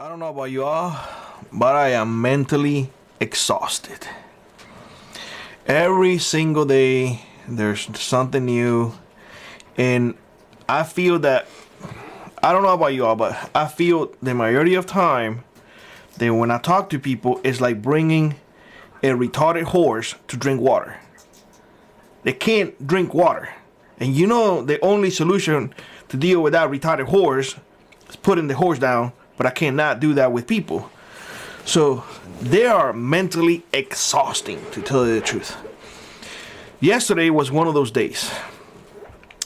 I don't know about you all, but I am mentally exhausted. Every single day, there's something new. And I feel that, I don't know about you all, but I feel the majority of time that when I talk to people, it's like bringing a retarded horse to drink water. They can't drink water. And you know the only solution to deal with that retarded horse is putting the horse down, but I cannot do that with people. So they are mentally exhausting, to tell you the truth. Yesterday was one of those days.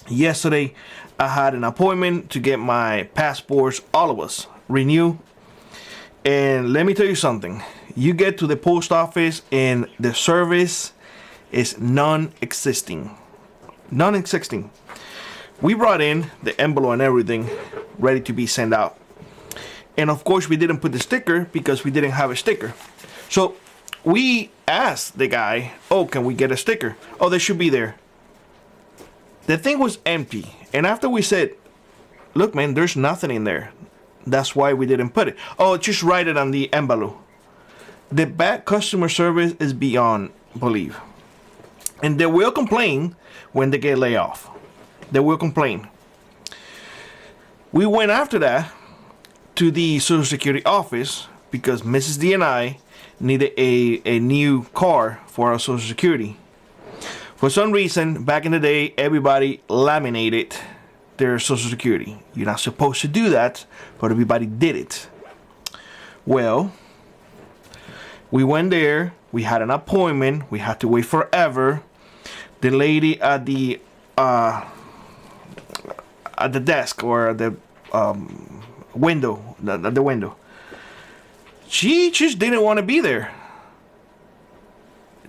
Yesterday I had an appointment to get my passports, all of us, renewed. And let me tell you something. You get to the post office and the service is non-existing. Non-existing. We brought in the envelope and everything ready to be sent out. And of course we didn't put the sticker because we didn't have a sticker. So we asked the guy, oh, can we get a sticker? Oh, they should be there. The thing was empty. And after we said, look, man, there's nothing in there. That's why we didn't put it. Oh, just write it on the envelope. The bad customer service is beyond belief. And they will complain when they get laid off. They will complain. We went after that to the Social Security office because Mrs. D and I needed a new card for our Social Security. For some reason, back in the day, everybody laminated their Social Security. You're not supposed to do that, but everybody did it. Well, we went there. We had an appointment. We had to wait forever. The lady at the desk or the window, the window, she just didn't want to be there.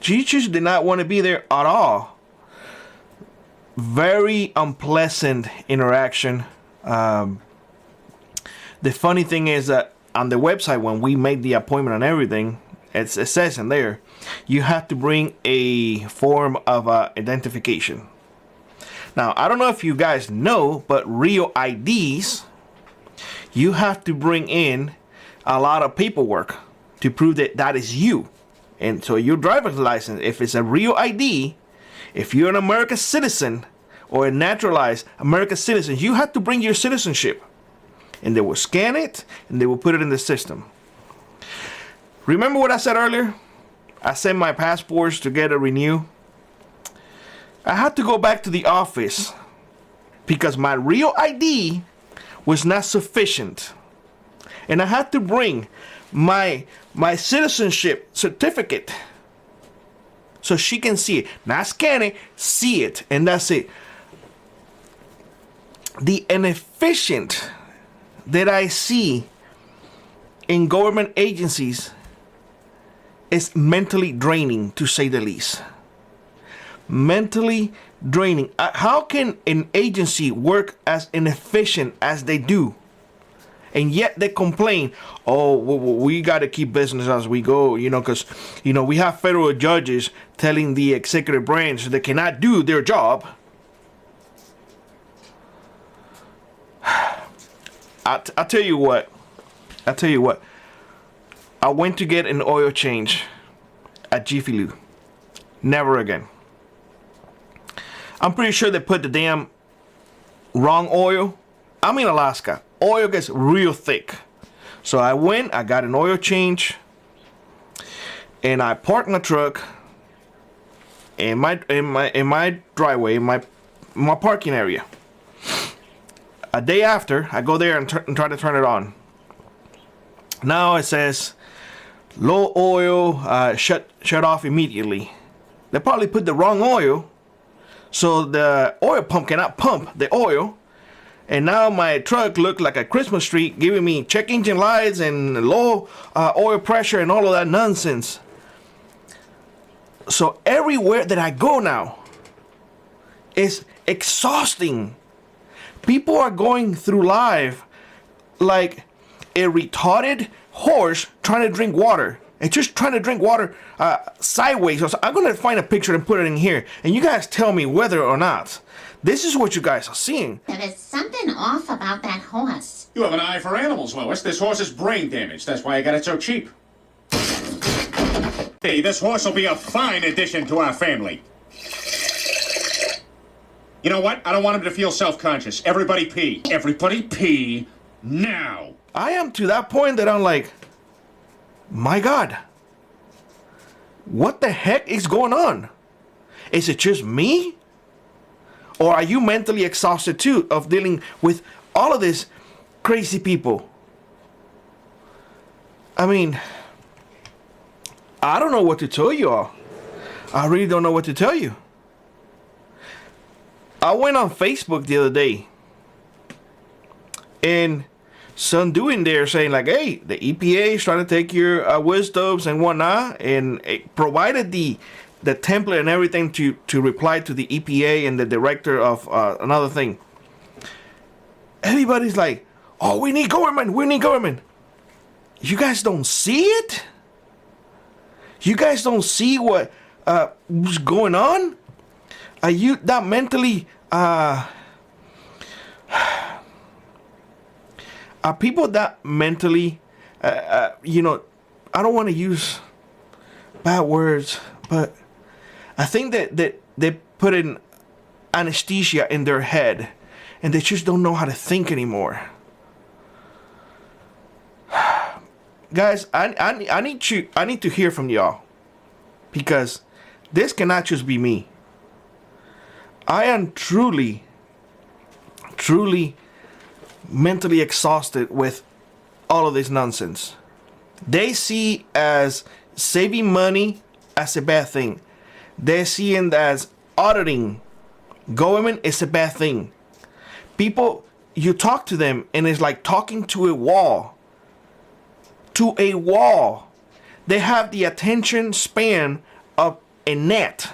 She just did not want to be there at all. Very unpleasant interaction. The funny thing is that on the website, when we made the appointment and everything, it says in there, you have to bring a form of identification. Now, I don't know if you guys know, but real IDs, you have to bring in a lot of paperwork to prove that that is you. And so your driver's license, if it's a real ID, if you're an American citizen or a naturalized American citizen, you have to bring your citizenship. And they will scan it and they will put it in the system. Remember what I said earlier? I sent my passports to get a renew. I had to go back to the office because my real ID was not sufficient. And I had to bring my citizenship certificate so she can see it. Not scan it, see it, and that's it. The inefficient that I see in government agencies is mentally draining, to say the least. Mentally draining. How can an agency work as inefficient as they do? And yet they complain, oh, we got to keep business as we go, because, we have federal judges telling the executive branch they cannot do their job. I tell you what. I went to get an oil change at Jiffy Lube. Never again. I'm pretty sure they put the damn wrong oil. I'm in Alaska. Oil gets real thick. So I went, I got an oil change, and I parked my truck in my driveway, in my parking area. A day after, I go there and try to turn it on. Now it says low oil, shut off immediately. They probably put the wrong oil, so the oil pump cannot pump the oil. And now my truck looked like a Christmas tree, giving me check engine lights and low oil pressure and all of that nonsense. So everywhere that I go now is exhausting. People are going through life like a retarded horse trying to drink water. and just trying to drink water sideways. So I'm going to find a picture and put it in here. And you guys tell me whether or not this is what you guys are seeing. There is something off about that horse. You have an eye for animals, Lois. This horse is brain damaged. That's why I got it so cheap. Hey, this horse will be a fine addition to our family. You know what? I don't want him to feel self-conscious. Everybody pee. Everybody pee now. I am to that point that I'm like, my God, what the heck is going on? Is it just me? Or are you mentally exhausted too of dealing with all of these crazy people? I mean, I don't know what to tell you all. I really don't know what to tell you. I went on Facebook the other day and some dude in there saying like, hey, the EPA is trying to take your wisdoms and whatnot, and it provided the template and everything to reply to the EPA and the director of another thing. Everybody's like, oh, we need government, we need government. You guys don't see it? You guys don't see what's going on? Are you that mentally are people that mentally you know, I don't want to use bad words, but I think that they put in anesthesia in their head and they just don't know how to think anymore. Guys, I need to hear from y'all, because this cannot just be me. I am truly mentally exhausted with all of this nonsense. They see as saving money as a bad thing. They see it as auditing government is a bad thing. People, you talk to them and it's like talking to a wall. To a wall. They have the attention span of a gnat.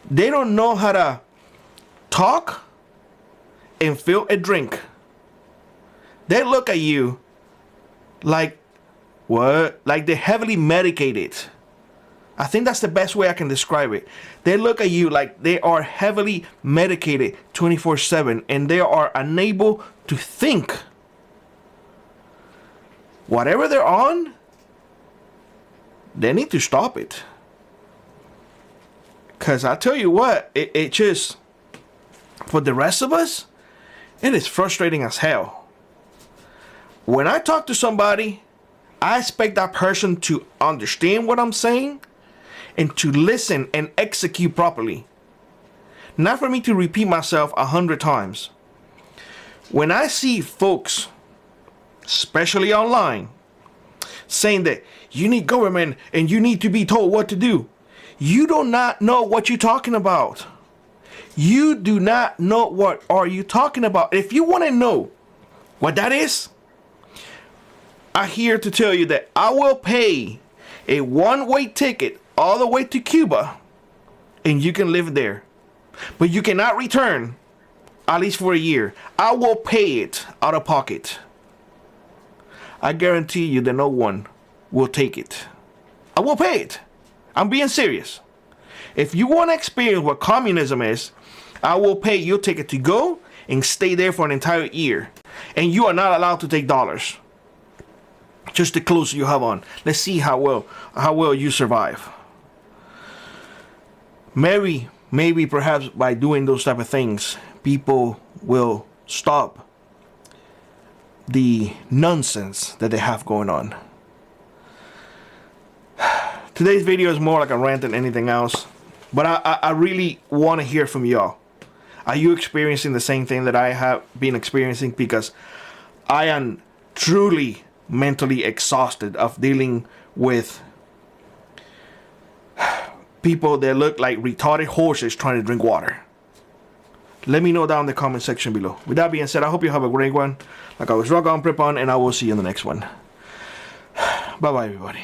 They don't know how to talk and fill a drink. They look at you like, what? Like they're heavily medicated. I think that's the best way I can describe it. They look at you like they are heavily medicated 24/7 and they are unable to think. Whatever they're on, they need to stop it. Because I tell you what, it just, for the rest of us, it is frustrating as hell. When I talk to somebody, I expect that person to understand what I'm saying and to listen and execute properly. Not for me to repeat myself 100 times. When I see folks, especially online, saying that you need government and you need to be told what to do, you do not know what you're talking about. You do not know what are you talking about. If you want to know what that is, I'm here to tell you that I will pay a one-way ticket all the way to Cuba and you can live there. But you cannot return, at least for a year. I will pay it out of pocket. I guarantee you that no one will take it. I will pay it. I'm being serious. If you want to experience what communism is, I will pay your ticket to go and stay there for an entire year. And you are not allowed to take dollars. Just the clothes you have on. Let's see how well you survive. Maybe perhaps by doing those type of things, people will stop the nonsense that they have going on. Today's video is more like a rant than anything else, but I really want to hear from y'all. Are you experiencing the same thing that I have been experiencing? Because I am truly mentally exhausted of dealing with people that look like retarded horses trying to drink water. Let me know down in the comment section below. With that being said, I hope you have a great one. Like always, rock on, prep on, and I will see you in the next one. Bye bye, everybody.